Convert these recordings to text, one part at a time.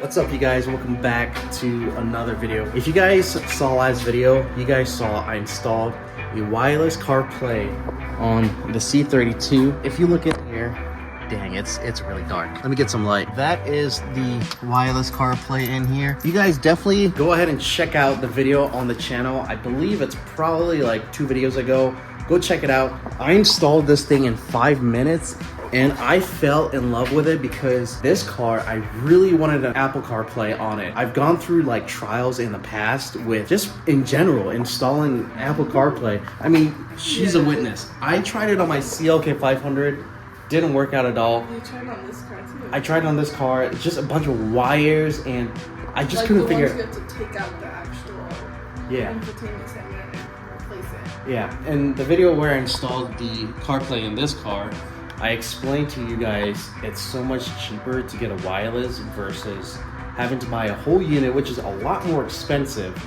What's up, you guys? Welcome back to another video. If you guys saw last video, you guys saw I installed a wireless CarPlay on the C32. If you look in here, dang, it's really dark. Let me get some light. That is the wireless CarPlay in here. You guys definitely go ahead and check out the video on the channel. I believe it's probably like 2 videos ago. Go check it out. I installed this thing in 5 minutes. And I fell in love with it because this car, I really wanted an Apple CarPlay on it. I've gone through like trials in the past with just in general installing Apple CarPlay. I mean, she's a witness. I tried it on my CLK 500, didn't work out at all. You tried on this car too. I tried on this car. It's just a bunch of wires, and I just couldn't figure. You have to take out the actual infotainment center and replace it. Yeah, and the video where I installed the CarPlay in this car, I explained to you guys it's so much cheaper to get a wireless versus having to buy a whole unit, which is a lot more expensive,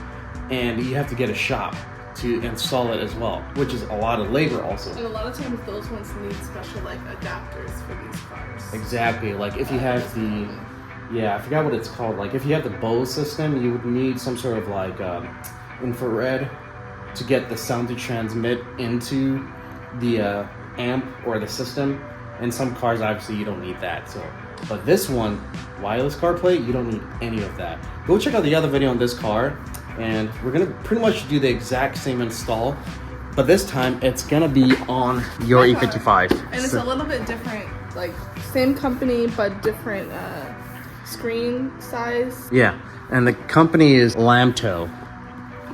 and you have to get a shop to install it as well, which is a lot of labor also. And a lot of times those ones need special like adapters for these cars. Exactly, like if you have the, I forgot what it's called, like if you have the Bose system, you would need some sort of like infrared to get the sound to transmit into the amp or the system, and some cars obviously you don't need that. So but this one, wireless CarPlay, you don't need any of that. Go check out the other video on this car, and we're gonna pretty much do the exact same install, but this time it's gonna be on your E55. And it's a little bit different, like same company but different screen size. Yeah, and the company is Lamto.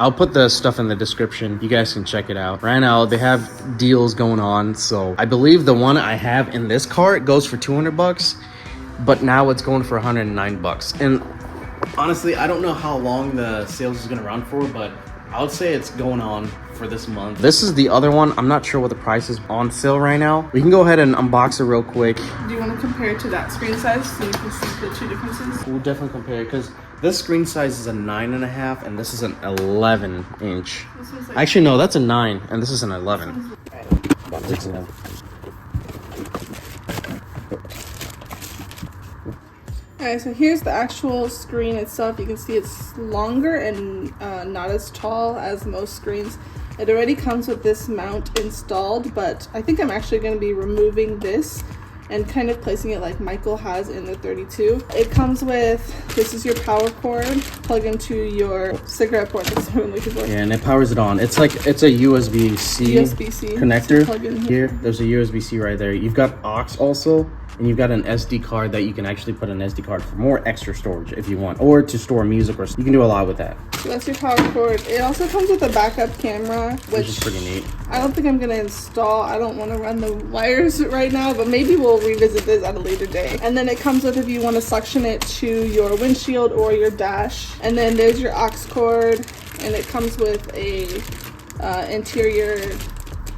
I'll put the stuff in the description. You guys can check it out. Right now, they have deals going on. So I believe the one I have in this car, it goes for 200 bucks, but now it's going for 109 bucks. And honestly, I don't know how long the sales is gonna run for, but I would say it's going on for this month. This is the other one. I'm not sure what the price is on sale right now. We can go ahead and unbox it real quick. Do you want to compare it to that screen size so you can see the two differences? We'll definitely compare it because this screen size is a 9.5 and this is an 11 inch. Like, actually, no, that's a 9 and this is an 11. Alright, so here's the actual screen itself. You can see it's longer and not as tall as most screens. It already comes with this mount installed, but I think I'm actually going to be removing this and kind of placing it like Michael has in the 32. It comes with, this is your power cord, plug into your cigarette port. That's what I'm looking for. Yeah, and it powers it on. It's like, it's a USB-C connector. Plug in here, there's a USB-C right there. You've got aux also, and you've got an SD card that you can actually put an SD card for more extra storage if you want, or to store music, or you can do a lot with that. So that's your power cord. It also comes with a backup camera, which is pretty neat. I don't think I'm gonna install. I don't want to run the wires right now, but maybe we'll revisit this at a later day. And then it comes with, if you want to suction it to your windshield or your dash. And then there's your aux cord, and it comes with a interior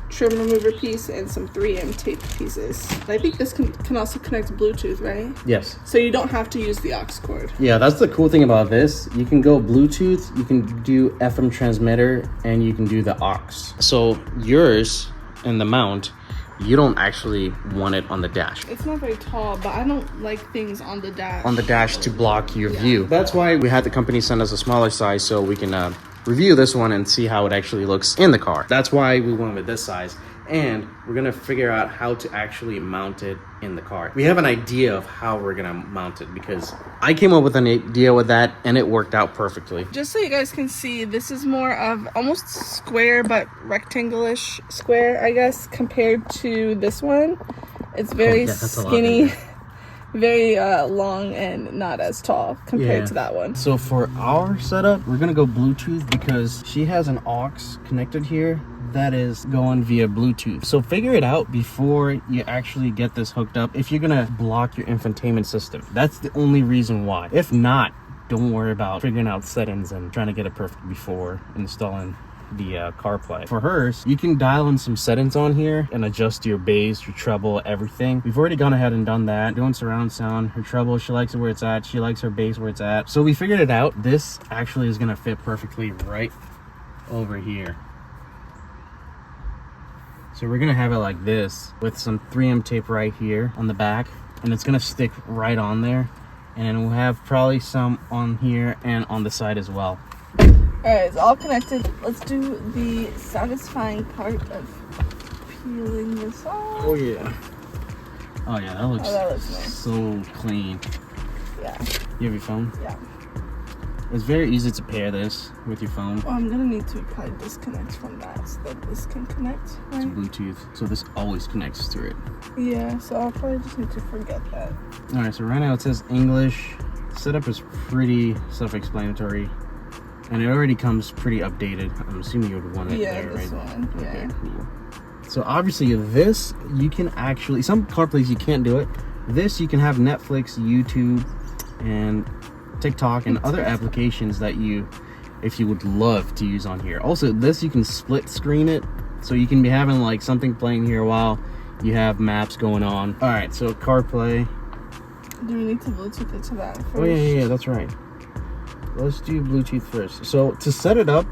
trim remover piece and some 3M tape pieces. I think this can also connect Bluetooth, right? Yes. So you don't have to use the aux cord. Yeah, that's the cool thing about this. You can go Bluetooth, you can do FM transmitter, and you can do the aux. So yours in the mount, you don't actually want it on the dash. It's not very tall, but I don't like things on the dash. On the dash to block your view. That's why we had the company send us a smaller size so we can review this one and see how it actually looks in the car. That's why we went with this size, and we're gonna figure out how to actually mount it in the car. We have an idea of how we're gonna mount it because I came up with an idea with that and it worked out perfectly. Just so you guys can see, this is more of almost square but rectangle-ish square, I guess, compared to this one. It's very skinny, very long and not as tall compared to that one. So for our setup, we're gonna go Bluetooth because she has an aux connected here that is going via Bluetooth. So figure it out before you actually get this hooked up if you're gonna block your infotainment system. That's the only reason why. If not, don't worry about figuring out settings and trying to get it perfect before installing the CarPlay. For hers, you can dial in some settings on here and adjust your bass, your treble, everything. We've already gone ahead and done that. Doing surround sound, her treble, she likes it where it's at. She likes her bass where it's at. So we figured it out. This actually is gonna fit perfectly right over here. So we're gonna have it like this with some 3M tape right here on the back, and it's gonna stick right on there. and we'll have probably some on here and on the side as well. Alright, it's all connected. Let's do the satisfying part of peeling this off. Oh yeah. Oh yeah, that looks nice. So clean. Yeah. You have your phone? Yeah. It's very easy to pair this with your phone. Oh, I'm gonna need to probably disconnect from that so that this can connect, right? It's Bluetooth, so this always connects to it. Yeah, so I'll probably just need to forget that. Alright, so right now it says English. Setup is pretty self-explanatory. And it already comes pretty updated. I'm assuming you would want it there, right? This one. Yeah. Okay, cool. So obviously this, you can actually, some CarPlays you can't do it. This, you can have Netflix, YouTube, and TikTok, and other applications that you, if you would love to use on here. Also, this, you can split screen it. So you can be having like something playing here while you have maps going on. All right, so CarPlay. Do we need to Bluetooth it to that first? Oh yeah, that's right. Let's do Bluetooth first. So to set it up,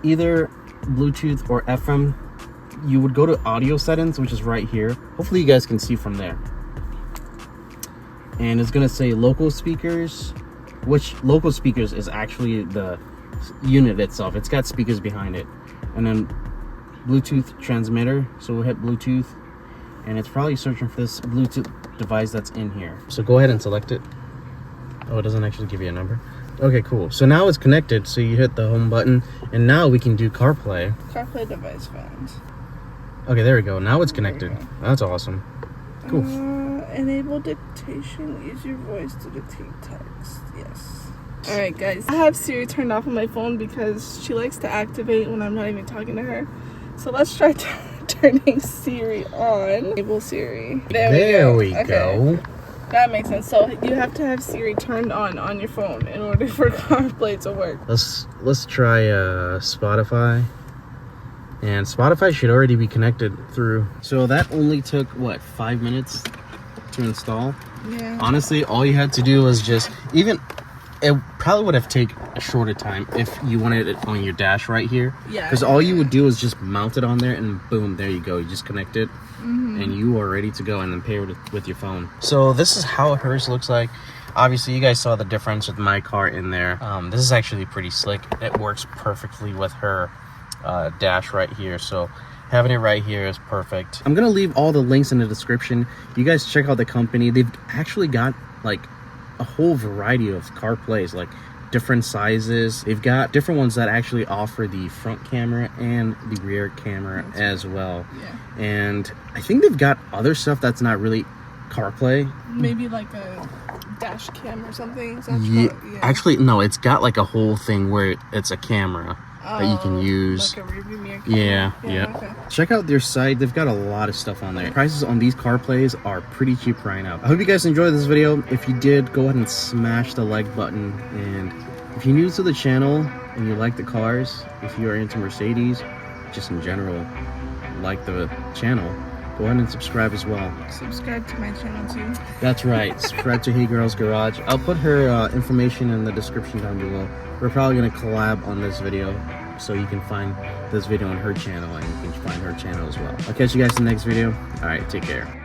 either Bluetooth or FM, you would go to audio settings, which is right here. Hopefully you guys can see from there. And it's gonna say local speakers, which local speakers is actually the unit itself. It's got speakers behind it. And then Bluetooth transmitter. So we'll hit Bluetooth, and it's probably searching for this Bluetooth device that's in here. So go ahead and select it. Oh, it doesn't actually give you a number. Okay, cool. So now it's connected. So you hit the home button, and now we can do CarPlay. CarPlay device found. Okay, there we go. Now it's connected. That's awesome. Cool. Enable dictation. Use your voice to dictate text. Yes. Alright, guys. I have Siri turned off on my phone because she likes to activate when I'm not even talking to her. So let's try turning Siri on. Enable Siri. There we go. That makes sense. So you have to have Siri turned on your phone in order for CarPlay to work. Let's try Spotify. And Spotify should already be connected through. So that only took what, 5 minutes to install? Yeah. Honestly, all you had to do was just, even it probably would have taken a shorter time if you wanted it on your dash right here. Yeah. Because all you would do is just mount it on there, and boom, there you go. You just connect it, and you are ready to go, and then pair it with your phone. So this is how hers looks like. Obviously, you guys saw the difference with my car in there. This is actually pretty slick. It works perfectly with her dash right here. So having it right here is perfect. I'm gonna leave all the links in the description. You guys check out the company. They've actually got like a whole variety of CarPlays, like different sizes. They've got different ones that actually offer the front camera and the rear camera as well. Yeah. And I think they've got other stuff that's not really CarPlay. Maybe like a dash cam or something. Yeah. Actually, no, it's got like a whole thing where it's a camera that you can use. Like a rearview mirror camera. Yeah. Okay. Check out their site. They've got a lot of stuff on there. Prices on these CarPlays are pretty cheap right now. I hope you guys enjoyed this video. If you did, go ahead and smash the like button. And if you're new to the channel and you like the cars, if you are into Mercedes, just in general, like the channel, go ahead and subscribe as well. Subscribe to my channel too. That's right. Subscribe to Hey Girls Garage. I'll put her information in the description down below. We're probably going to collab on this video, so you can find this video on her channel, and you can find her channel as well. I'll catch you guys in the next video. All right, take care.